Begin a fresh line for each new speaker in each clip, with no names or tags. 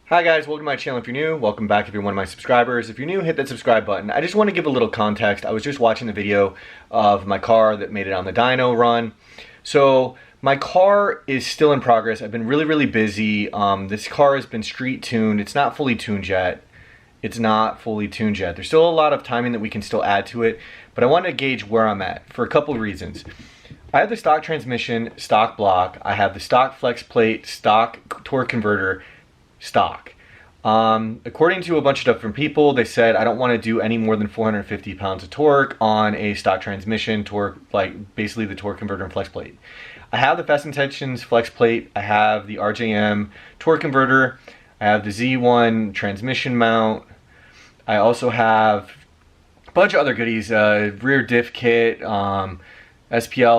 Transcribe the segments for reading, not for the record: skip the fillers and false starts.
Hi guys, welcome to my channel if you're new. Welcome back if you're one of my subscribers. If you're new, hit that subscribe button. I just want to give a little context. I was just watching the video of my car that made it on the dyno run. So my car is still in progress. I've been really busy. This car has been street tuned. It's not fully tuned yet. There's still a lot of timing that we can still add to it, but I want to gauge where I'm at for a couple of reasons. I have the stock transmission, stock block. I have the stock flex plate, stock torque converter, stock. According to a bunch of different people, they said I don't want to do any more than 450 pounds of torque on a stock transmission torque, like basically the torque converter and flex plate. I have the Fast Intentions flex plate. I have the RJM Torque converter. I have the Z1 transmission mount. I also have a bunch of other goodies, rear diff kit, SPL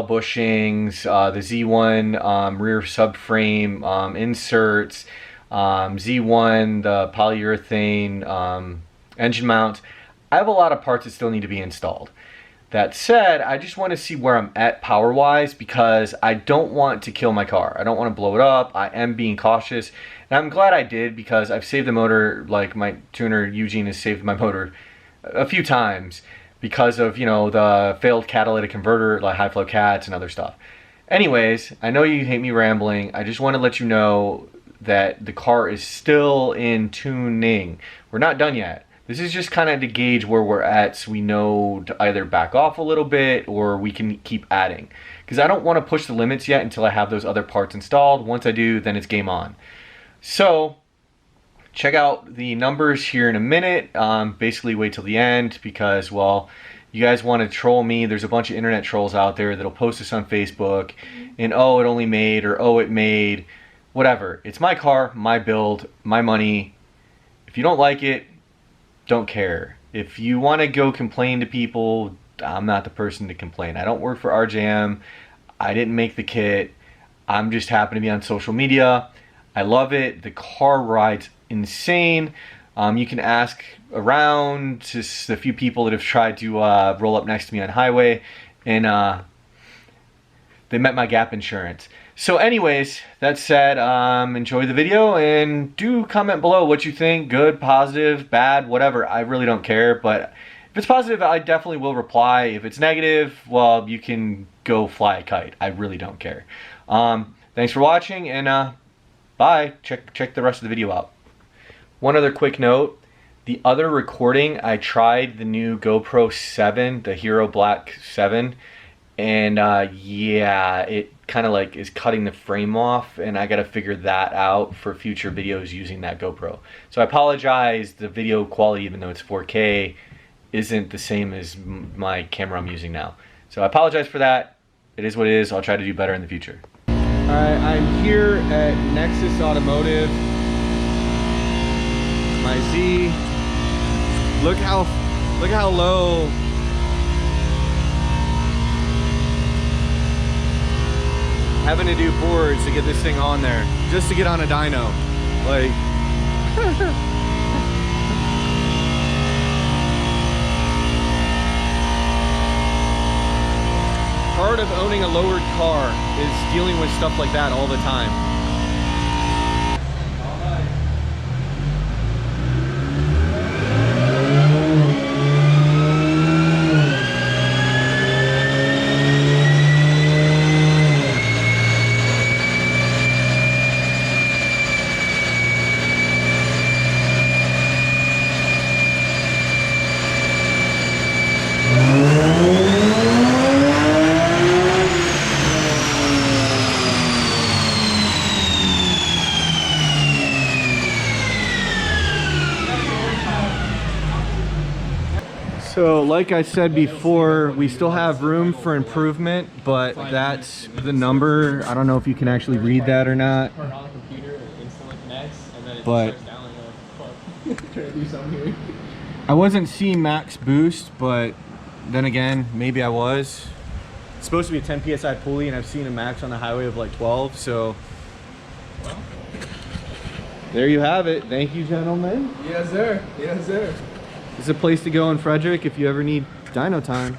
bushings, the Z1 rear subframe inserts, Z1, the polyurethane engine mount. I have a lot of parts that still need to be installed. That said, I just want to see where I'm at power-wise because I don't want to kill my car. I don't want to blow it up. I am being cautious. And I'm glad I did because I've saved the motor, like my tuner Eugene has saved my motor a few times because of, you know, the failed catalytic converter, like high flow cats and other stuff. Anyways, I know you hate me rambling. I just want to let you know that the car is still in tuning. We're not done yet. This is just kind of to gauge where we're at so we know to either back off a little bit or we can keep adding. Because I don't want to push the limits yet until I have those other parts installed. Once I do, then it's game on. So, check out the numbers here in a minute. Basically wait till the end because, well, you guys want to troll me. There's a bunch of internet trolls out there that'll post this on Facebook and, oh, it only made, or oh, it made. Whatever. It's my car, my build, my money. If you don't like it, don't care. If you want to go complain to people, I'm not the person to complain. I don't work for RJM. I didn't make the kit. I'm just happen to be on social media. I love it. The car rides insane. You can ask around to a few people that have tried to roll up next to me on highway, and they met my gap insurance. So anyways, that said, enjoy the video and do comment below what you think, good, positive, bad, whatever. I really don't care, but if it's positive, I definitely will reply. If it's negative, well, you can go fly a kite. I really don't care. Thanks for watching, and bye. Check the rest of the video out. One other quick note. The other recording, I tried the new GoPro 7, the Hero Black 7, and yeah, it kind of like is cutting the frame off, and I gotta figure that out for future videos using that GoPro. So I apologize, the video quality, even though it's 4K, isn't the same as my camera I'm using now. So I apologize for that. It is what it is. I'll try to do better in the future. Alright, I'm here at Nexus Automotive. My Z. Look how low. Having to do boards to get this thing on there, just to get on a dyno. Like, part of owning a lowered car is dealing with stuff like that all the time. So like I said before, we still have room for improvement, but that's the number. I don't know if you can actually read that or not. But I wasn't seeing max boost, but then again, maybe I was. It's supposed to be a 10 PSI pulley, and I've seen a max on the highway of like 12, so. There you have it. Thank you, gentlemen.
Yes, sir. Yes, sir.
It's a place to go in Frederick if you ever need dyno time.